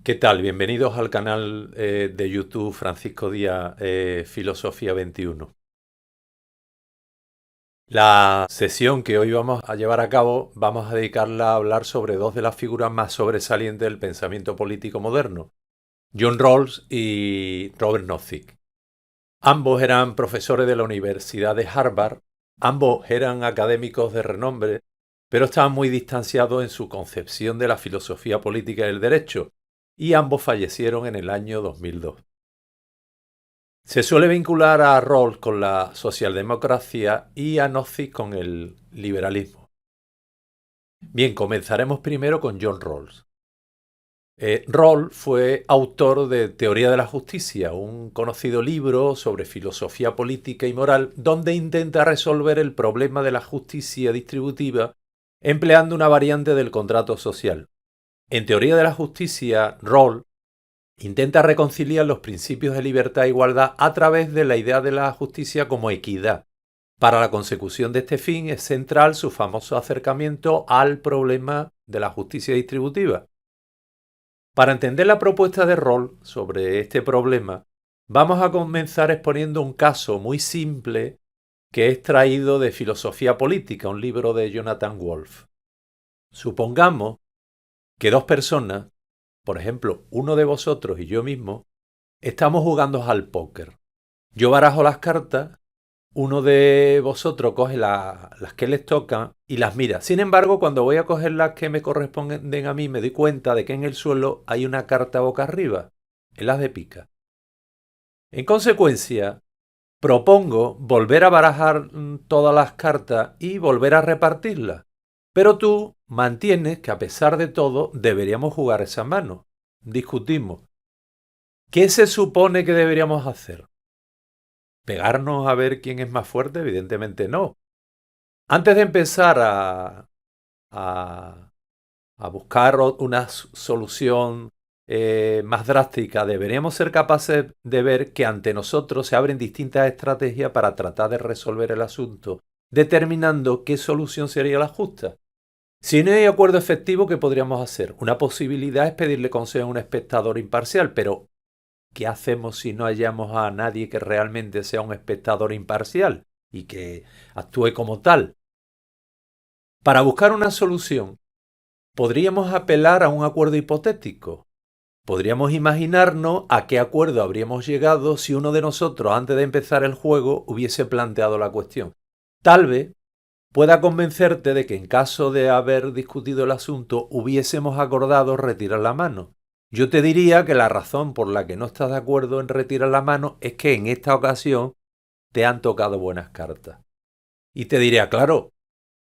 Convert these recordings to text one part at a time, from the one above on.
¿Qué tal? Bienvenidos al canal de YouTube Francisco Díaz Filosofía 21. La sesión que hoy vamos a llevar a cabo vamos a dedicarla a hablar sobre dos de las figuras más sobresalientes del pensamiento político moderno, John Rawls y Robert Nozick. Ambos eran profesores de la Universidad de Harvard, ambos eran académicos de renombre, pero estaban muy distanciados en su concepción de la filosofía política y el derecho, y ambos fallecieron en el año 2002. Se suele vincular a Rawls con la socialdemocracia y a Nozick con el liberalismo. Bien, comenzaremos primero con John Rawls. Rawls fue autor de Teoría de la Justicia, un conocido libro sobre filosofía política y moral donde intenta resolver el problema de la justicia distributiva empleando una variante del contrato social. En Teoría de la Justicia, Rawls intenta reconciliar los principios de libertad e igualdad a través de la idea de la justicia como equidad. Para la consecución de este fin es central su famoso acercamiento al problema de la justicia distributiva. Para entender la propuesta de Rawls sobre este problema, vamos a comenzar exponiendo un caso muy simple que es traído de Filosofía Política, un libro de Jonathan Wolff. Supongamos que dos personas, por ejemplo, uno de vosotros y yo mismo, estamos jugando al póker. Yo barajo las cartas, uno de vosotros coge las que les tocan y las mira. Sin embargo, cuando voy a coger las que me corresponden a mí, me doy cuenta de que en el suelo hay una carta boca arriba, en las de pica. En consecuencia, propongo volver a barajar todas las cartas y volver a repartirlas. Pero tú mantienes que a pesar de todo deberíamos jugar esa mano. Discutimos. ¿Qué se supone que deberíamos hacer? ¿Pegarnos a ver quién es más fuerte? Evidentemente no. Antes de empezar a buscar una solución más drástica, deberíamos ser capaces de ver que ante nosotros se abren distintas estrategias para tratar de resolver el asunto, determinando qué solución sería la justa. Si no hay acuerdo efectivo, ¿qué podríamos hacer? Una posibilidad es pedirle consejo a un espectador imparcial, pero ¿qué hacemos si no hallamos a nadie que realmente sea un espectador imparcial y que actúe como tal? Para buscar una solución, podríamos apelar a un acuerdo hipotético. Podríamos imaginarnos a qué acuerdo habríamos llegado si uno de nosotros, antes de empezar el juego, hubiese planteado la cuestión. Tal vez pueda convencerte de que en caso de haber discutido el asunto, hubiésemos acordado retirar la mano. Yo te diría que la razón por la que no estás de acuerdo en retirar la mano es que en esta ocasión te han tocado buenas cartas. Y te diría, claro,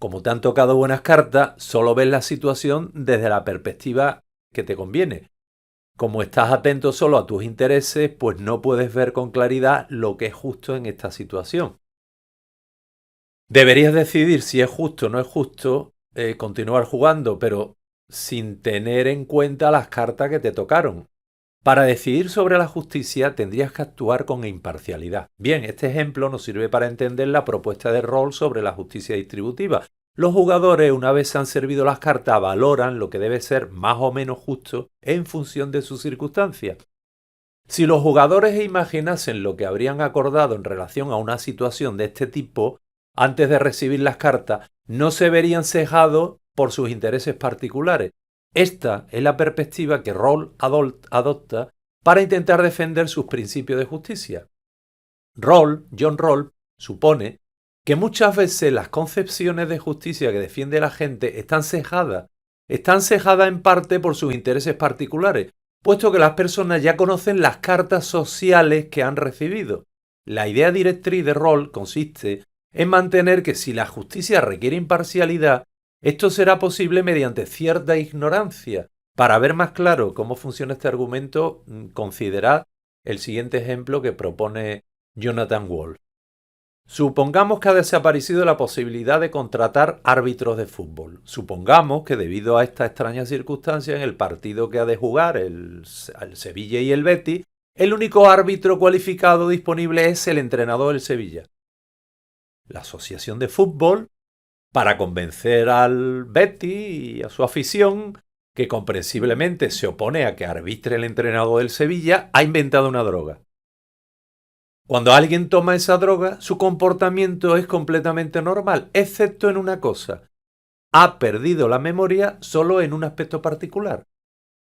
como te han tocado buenas cartas, solo ves la situación desde la perspectiva que te conviene. Como estás atento solo a tus intereses, pues no puedes ver con claridad lo que es justo en esta situación. Deberías decidir si es justo o no es justo continuar jugando, pero sin tener en cuenta las cartas que te tocaron. Para decidir sobre la justicia tendrías que actuar con imparcialidad. Bien, este ejemplo nos sirve para entender la propuesta de Rawls sobre la justicia distributiva. Los jugadores, una vez se han servido las cartas, valoran lo que debe ser más o menos justo en función de sus circunstancias. Si los jugadores imaginasen lo que habrían acordado en relación a una situación de este tipo, antes de recibir las cartas, no se verían cejados por sus intereses particulares. Esta es la perspectiva que Rawls adopta para intentar defender sus principios de justicia. John Rawls, supone que muchas veces las concepciones de justicia que defiende la gente están cejadas en parte por sus intereses particulares, puesto que las personas ya conocen las cartas sociales que han recibido. La idea directriz de Rawls consiste en mantener que si la justicia requiere imparcialidad, esto será posible mediante cierta ignorancia. Para ver más claro cómo funciona este argumento, considerad el siguiente ejemplo que propone Jonathan Wolff. Supongamos que ha desaparecido la posibilidad de contratar árbitros de fútbol. Supongamos que debido a esta extraña circunstancia en el partido que ha de jugar el Sevilla y el Betis, el único árbitro cualificado disponible es el entrenador del Sevilla. La asociación de fútbol, para convencer al Betis y a su afición, que comprensiblemente se opone a que arbitre el entrenador del Sevilla, ha inventado una droga. Cuando alguien toma esa droga, su comportamiento es completamente normal, excepto en una cosa. Ha perdido la memoria solo en un aspecto particular.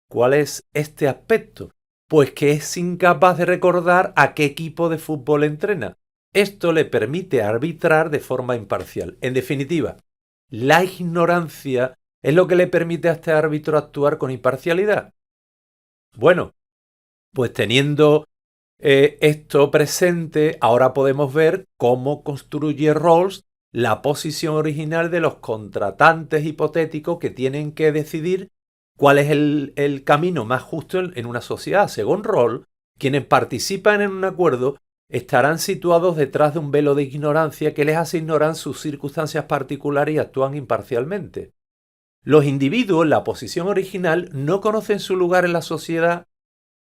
¿Cuál es este aspecto? Pues que es incapaz de recordar a qué equipo de fútbol entrena. Esto le permite arbitrar de forma imparcial. En definitiva, la ignorancia es lo que le permite a este árbitro actuar con imparcialidad. Bueno, pues teniendo esto presente, ahora podemos ver cómo construye Rawls la posición original de los contratantes hipotéticos que tienen que decidir cuál es el camino más justo en una sociedad. Según Rawls, quienes participan en un acuerdo estarán situados detrás de un velo de ignorancia que les hace ignorar sus circunstancias particulares y actúan imparcialmente. Los individuos en la posición original no conocen su lugar en la sociedad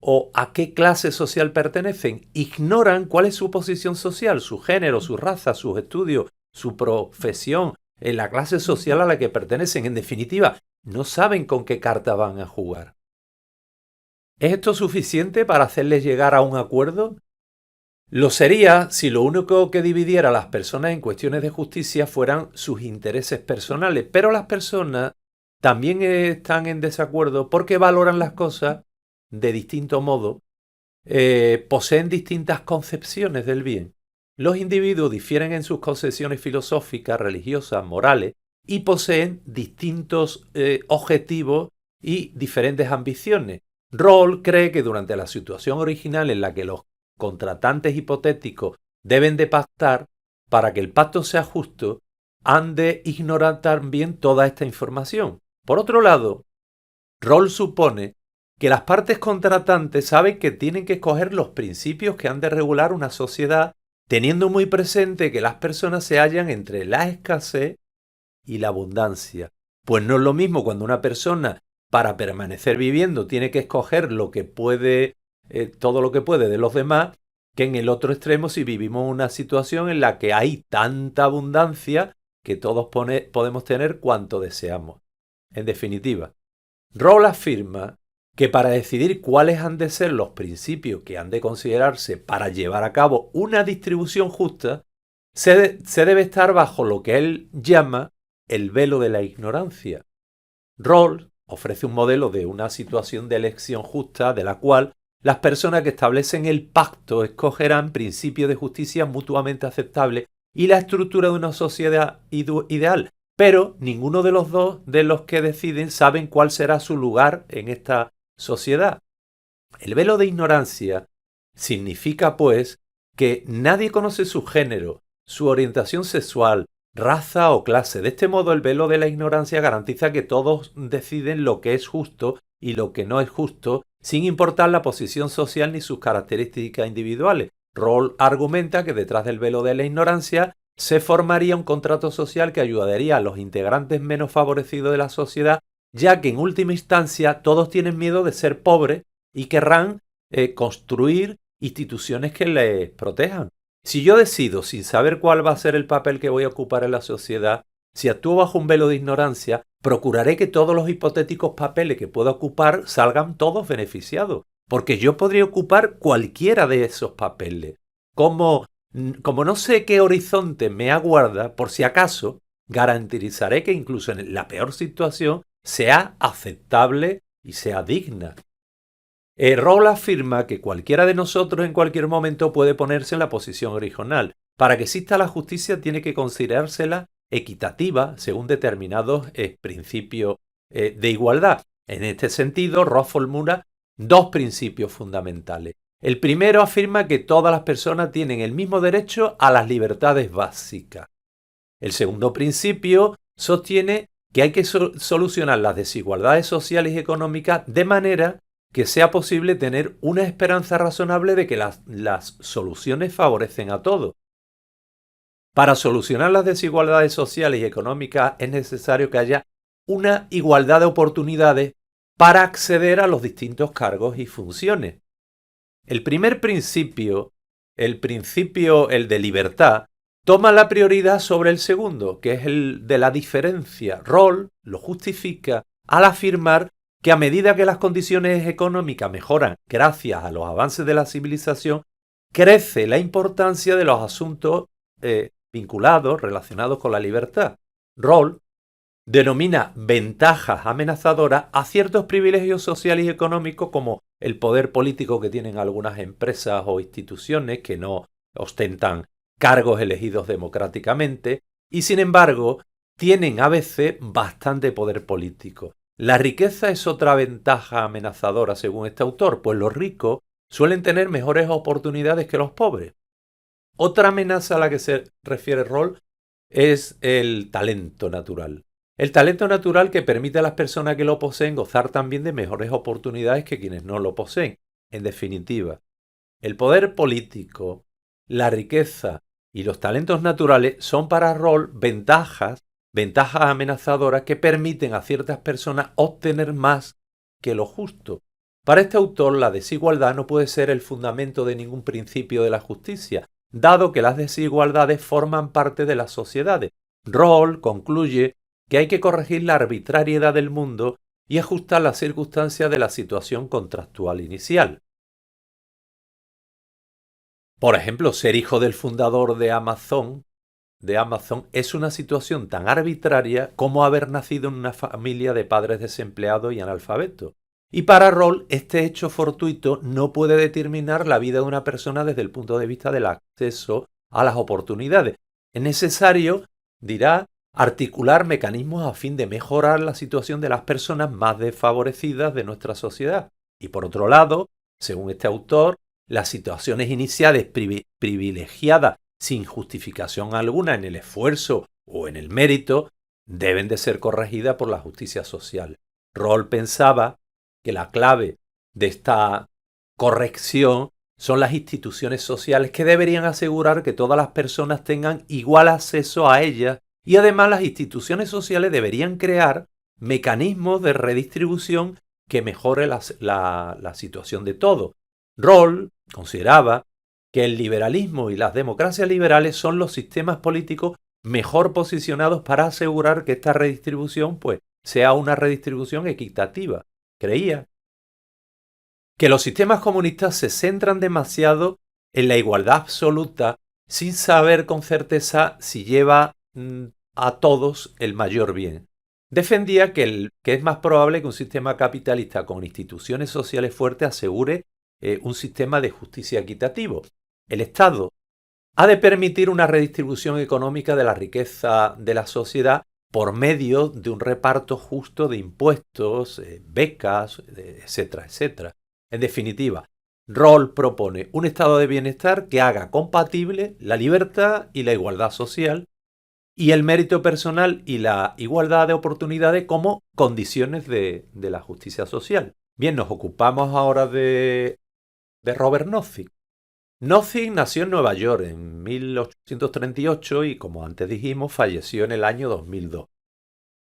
o a qué clase social pertenecen, ignoran cuál es su posición social, su género, su raza, sus estudios, su profesión, en la clase social a la que pertenecen. En definitiva, no saben con qué carta van a jugar. ¿Es esto suficiente para hacerles llegar a un acuerdo? Lo sería si lo único que dividiera a las personas en cuestiones de justicia fueran sus intereses personales, pero las personas también están en desacuerdo porque valoran las cosas de distinto modo, poseen distintas concepciones del bien. Los individuos difieren en sus concepciones filosóficas, religiosas, morales y poseen distintos objetivos y diferentes ambiciones. Rawls cree que durante la situación original en la que los contratantes hipotéticos deben de pactar, para que el pacto sea justo, han de ignorar también toda esta información. Por otro lado, Rawls supone que las partes contratantes saben que tienen que escoger los principios que han de regular una sociedad, teniendo muy presente que las personas se hallan entre la escasez y la abundancia. Pues no es lo mismo cuando una persona, para permanecer viviendo, tiene que escoger lo que puede, todo lo que puede de los demás, que en el otro extremo si vivimos una situación en la que hay tanta abundancia que todos podemos tener cuanto deseamos. En definitiva, Rawls afirma que para decidir cuáles han de ser los principios que han de considerarse para llevar a cabo una distribución justa, se debe estar bajo lo que él llama el velo de la ignorancia. Rawls ofrece un modelo de una situación de elección justa de la cual las personas que establecen el pacto escogerán principios de justicia mutuamente aceptables y la estructura de una sociedad ideal, pero ninguno de los dos de los que deciden saben cuál será su lugar en esta sociedad. El velo de ignorancia significa, pues, que nadie conoce su género, su orientación sexual, raza o clase. De este modo, el velo de la ignorancia garantiza que todos deciden lo que es justo y lo que no es justo, sin importar la posición social ni sus características individuales. Rawls argumenta que detrás del velo de la ignorancia se formaría un contrato social que ayudaría a los integrantes menos favorecidos de la sociedad, ya que en última instancia todos tienen miedo de ser pobres y querrán construir instituciones que les protejan. Si yo decido, sin saber cuál va a ser el papel que voy a ocupar en la sociedad, si actúo bajo un velo de ignorancia, procuraré que todos los hipotéticos papeles que pueda ocupar salgan todos beneficiados, porque yo podría ocupar cualquiera de esos papeles. Como no sé qué horizonte me aguarda, por si acaso, garantizaré que incluso en la peor situación sea aceptable y sea digna. Rawls afirma que cualquiera de nosotros en cualquier momento puede ponerse en la posición original. Para que exista la justicia tiene que considerársela equitativa según determinados principios de igualdad. En este sentido, Rawls formula dos principios fundamentales. El primero afirma que todas las personas tienen el mismo derecho a las libertades básicas. El segundo principio sostiene que hay que solucionar las desigualdades sociales y económicas de manera que sea posible tener una esperanza razonable de que las soluciones favorecen a todos. Para solucionar las desigualdades sociales y económicas es necesario que haya una igualdad de oportunidades para acceder a los distintos cargos y funciones. El primer principio, el de libertad, toma la prioridad sobre el segundo, que es el de la diferencia. Rawls lo justifica al afirmar que a medida que las condiciones económicas mejoran gracias a los avances de la civilización, crece la importancia de los asuntos vinculados, relacionados con la libertad. Rawls denomina ventajas amenazadoras a ciertos privilegios sociales y económicos como el poder político que tienen algunas empresas o instituciones que no ostentan cargos elegidos democráticamente y sin embargo tienen a veces bastante poder político. La riqueza es otra ventaja amenazadora según este autor, pues los ricos suelen tener mejores oportunidades que los pobres. Otra amenaza a la que se refiere Rawls es el talento natural. El talento natural que permite a las personas que lo poseen gozar también de mejores oportunidades que quienes no lo poseen. En definitiva, el poder político, la riqueza y los talentos naturales son para Rawls ventajas amenazadoras que permiten a ciertas personas obtener más que lo justo. Para este autor, la desigualdad no puede ser el fundamento de ningún principio de la justicia, dado que las desigualdades forman parte de las sociedades. Rawls concluye que hay que corregir la arbitrariedad del mundo y ajustar las circunstancias de la situación contractual inicial. Por ejemplo, ser hijo del fundador de Amazon es una situación tan arbitraria como haber nacido en una familia de padres desempleados y analfabetos. Y para Rawls, este hecho fortuito no puede determinar la vida de una persona desde el punto de vista del acceso a las oportunidades. Es necesario, dirá, articular mecanismos a fin de mejorar la situación de las personas más desfavorecidas de nuestra sociedad. Y por otro lado, según este autor, las situaciones iniciales privilegiadas sin justificación alguna en el esfuerzo o en el mérito deben de ser corregidas por la justicia social. Rawls pensaba que la clave de esta corrección son las instituciones sociales que deberían asegurar que todas las personas tengan igual acceso a ellas y además las instituciones sociales deberían crear mecanismos de redistribución que mejore la situación de todos. Rawls consideraba que el liberalismo y las democracias liberales son los sistemas políticos mejor posicionados para asegurar que esta redistribución sea una redistribución equitativa. Creía que los sistemas comunistas se centran demasiado en la igualdad absoluta sin saber con certeza si lleva a todos el mayor bien. Defendía que es más probable que un sistema capitalista con instituciones sociales fuertes asegure un sistema de justicia equitativo. El Estado ha de permitir una redistribución económica de la riqueza de la sociedad por medio de un reparto justo de impuestos, becas, etcétera, etcétera. En definitiva, Rawls propone un estado de bienestar que haga compatible la libertad y la igualdad social y el mérito personal y la igualdad de oportunidades como condiciones de la justicia social. Bien, nos ocupamos ahora de Robert Nozick. Nozick nació en Nueva York en 1838 y, como antes dijimos, falleció en el año 2002.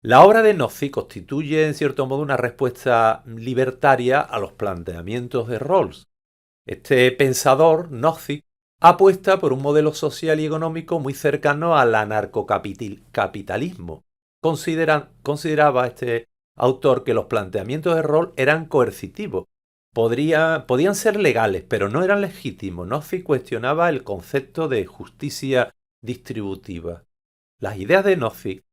La obra de Nozick constituye, en cierto modo, una respuesta libertaria a los planteamientos de Rawls. Este pensador, Nozick, apuesta por un modelo social y económico muy cercano al anarcocapitalismo. Consideraba este autor que los planteamientos de Rawls eran coercitivos. Podían ser legales, pero no eran legítimos. Nozick cuestionaba el concepto de justicia distributiva. Las ideas de Nozick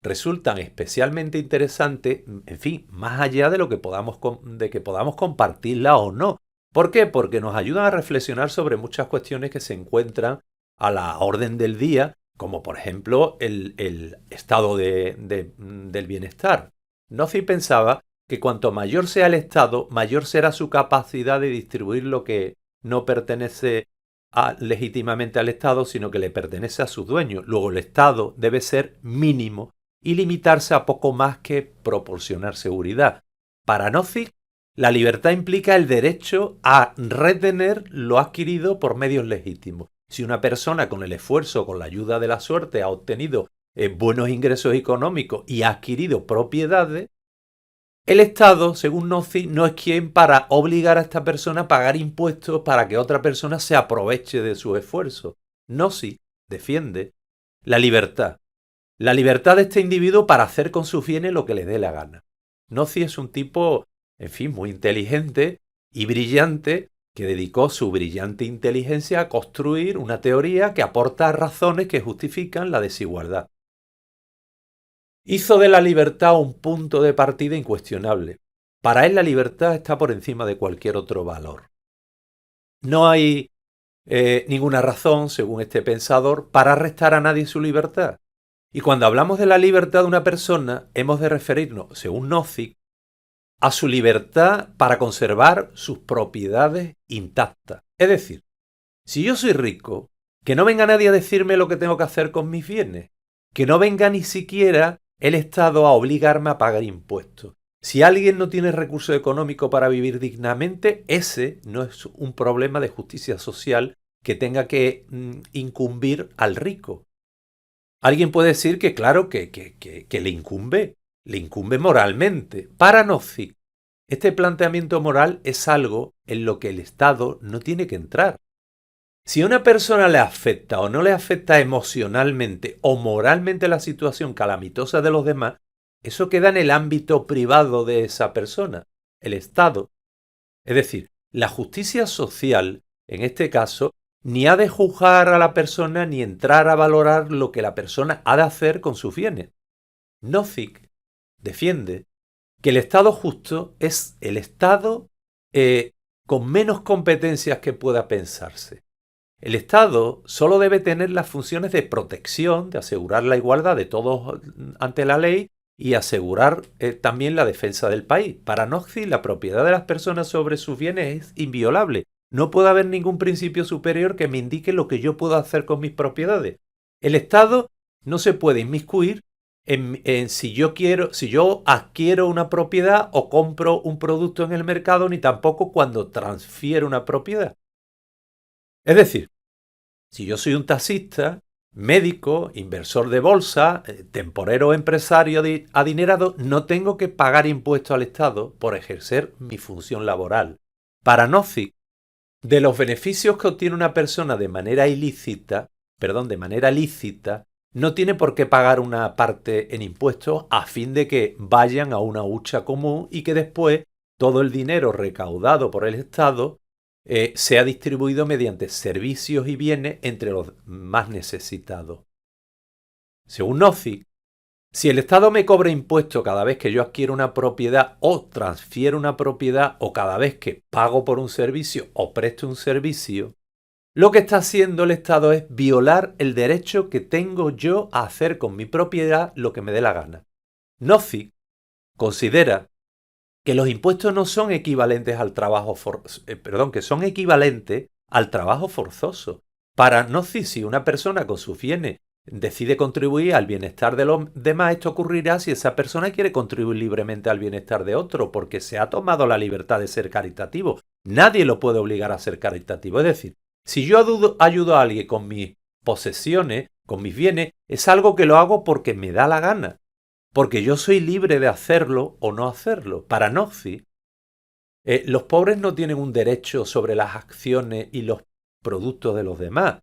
resultan especialmente interesantes, en fin, más allá de que podamos compartirla o no. ¿Por qué? Porque nos ayudan a reflexionar sobre muchas cuestiones que se encuentran a la orden del día, como por ejemplo el estado del bienestar. Nozick pensaba que cuanto mayor sea el Estado, mayor será su capacidad de distribuir lo que no pertenece legítimamente al Estado, sino que le pertenece a sus dueños. Luego el Estado debe ser mínimo y limitarse a poco más que proporcionar seguridad. Para Nozick, la libertad implica el derecho a retener lo adquirido por medios legítimos. Si una persona con el esfuerzo, con la ayuda de la suerte, ha obtenido buenos ingresos económicos y ha adquirido propiedades, el Estado, según Nozick, no es quien para obligar a esta persona a pagar impuestos para que otra persona se aproveche de su esfuerzo. Nozick defiende la libertad de este individuo para hacer con sus bienes lo que le dé la gana. Nozick es un tipo en fin, muy inteligente y brillante, que dedicó su brillante inteligencia a construir una teoría que aporta razones que justifican la desigualdad. Hizo de la libertad un punto de partida incuestionable. Para él la libertad está por encima de cualquier otro valor. No hay ninguna razón, según este pensador, para restar a nadie su libertad. Y cuando hablamos de la libertad de una persona, hemos de referirnos, según Nozick, a su libertad para conservar sus propiedades intactas. Es decir, si yo soy rico, que no venga nadie a decirme lo que tengo que hacer con mis bienes, que no venga ni siquiera el Estado a obligarme a pagar impuestos. Si alguien no tiene recursos económicos para vivir dignamente, ese no es un problema de justicia social que tenga que incumbir al rico. Alguien puede decir que claro que le incumbe moralmente. Para Nozick, este planteamiento moral es algo en lo que el Estado no tiene que entrar. Si a una persona le afecta o no le afecta emocionalmente o moralmente la situación calamitosa de los demás, eso queda en el ámbito privado de esa persona, el Estado. Es decir, la justicia social, en este caso, ni ha de juzgar a la persona ni entrar a valorar lo que la persona ha de hacer con sus bienes. Nozick defiende que el Estado justo es el Estado con menos competencias que pueda pensarse. El Estado solo debe tener las funciones de protección, de asegurar la igualdad de todos ante la ley y asegurar también la defensa del país. Para Nozick, la propiedad de las personas sobre sus bienes es inviolable. No puede haber ningún principio superior que me indique lo que yo puedo hacer con mis propiedades. El Estado no se puede inmiscuir en si yo adquiero una propiedad o compro un producto en el mercado, ni tampoco cuando transfiero una propiedad. Es decir, si yo soy un taxista, médico, inversor de bolsa, temporero empresario adinerado, no tengo que pagar impuestos al Estado por ejercer mi función laboral. Para Nozick, de los beneficios que obtiene una persona de manera lícita, no tiene por qué pagar una parte en impuestos a fin de que vayan a una hucha común y que después todo el dinero recaudado por el Estado sea distribuido mediante servicios y bienes entre los más necesitados. Según Nozick, si el Estado me cobra impuestos cada vez que yo adquiero una propiedad o transfiero una propiedad o cada vez que pago por un servicio o presto un servicio, lo que está haciendo el Estado es violar el derecho que tengo yo a hacer con mi propiedad lo que me dé la gana. Nozick considera que los impuestos no son equivalentes al trabajo que son equivalentes al trabajo forzoso. Para Nozick, si una persona con sus bienes decide contribuir al bienestar de los demás, esto ocurrirá si esa persona quiere contribuir libremente al bienestar de otro, porque se ha tomado la libertad de ser caritativo. Nadie lo puede obligar a ser caritativo. Es decir, si yo ayudo a alguien con mis posesiones, con mis bienes, es algo que lo hago porque me da la gana. Porque yo soy libre de hacerlo o no hacerlo. Para Nozick, los pobres no tienen un derecho sobre las acciones y los productos de los demás.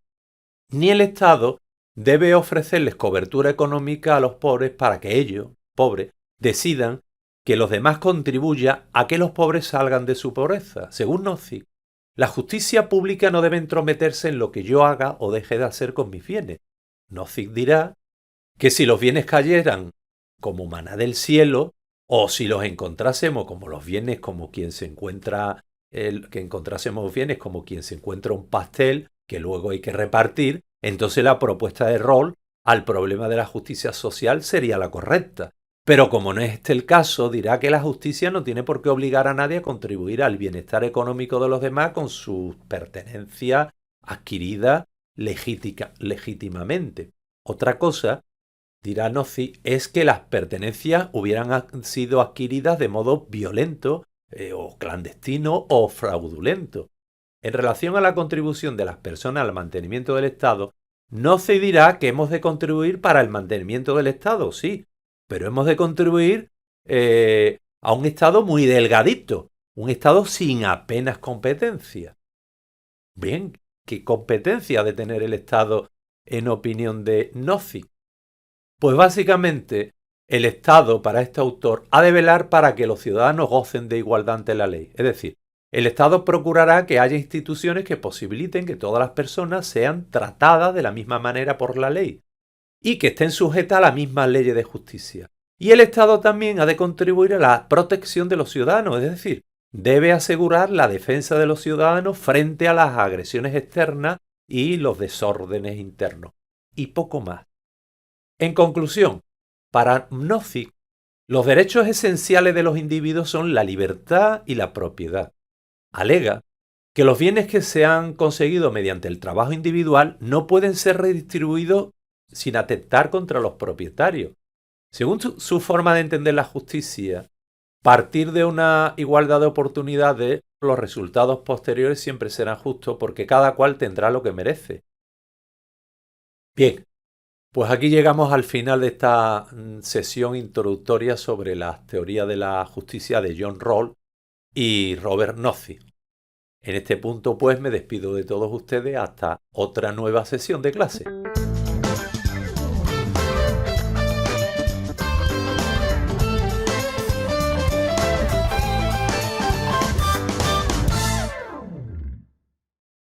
Ni el Estado debe ofrecerles cobertura económica a los pobres para que ellos, pobres, decidan que los demás contribuyan a que los pobres salgan de su pobreza. Según Nozick, la justicia pública no debe entrometerse en lo que yo haga o deje de hacer con mis bienes. Nozick dirá que si los bienes cayeran como maná del cielo, o si los encontrásemos como los bienes, como quien se encuentra, que encontrásemos bienes como quien se encuentra un pastel que luego hay que repartir, entonces la propuesta de Rawls al problema de la justicia social sería la correcta. Pero como no es este el caso, dirá que la justicia no tiene por qué obligar a nadie a contribuir al bienestar económico de los demás con sus pertenencias adquiridas legítimamente. Otra cosa, dirá Nozick, es que las pertenencias hubieran sido adquiridas de modo violento o clandestino o fraudulento. En relación a la contribución de las personas al mantenimiento del Estado, Nozick dirá que hemos de contribuir para el mantenimiento del Estado, sí, pero hemos de contribuir a un Estado muy delgadito, un Estado sin apenas competencia. Bien, ¿qué competencia ha de tener el Estado en opinión de Nozick? Pues básicamente el Estado, para este autor, ha de velar para que los ciudadanos gocen de igualdad ante la ley. Es decir, el Estado procurará que haya instituciones que posibiliten que todas las personas sean tratadas de la misma manera por la ley y que estén sujetas a las mismas leyes de justicia. Y el Estado también ha de contribuir a la protección de los ciudadanos, es decir, debe asegurar la defensa de los ciudadanos frente a las agresiones externas y los desórdenes internos. Y poco más. En conclusión, para Nozick, los derechos esenciales de los individuos son la libertad y la propiedad. Alega que los bienes que se han conseguido mediante el trabajo individual no pueden ser redistribuidos sin atentar contra los propietarios. Según su forma de entender la justicia, partir de una igualdad de oportunidades, los resultados posteriores siempre serán justos porque cada cual tendrá lo que merece. Bien, pues aquí llegamos al final de esta sesión introductoria sobre las teorías de la justicia de John Rawls y Robert Nozick. En este punto pues me despido de todos ustedes hasta otra nueva sesión de clase.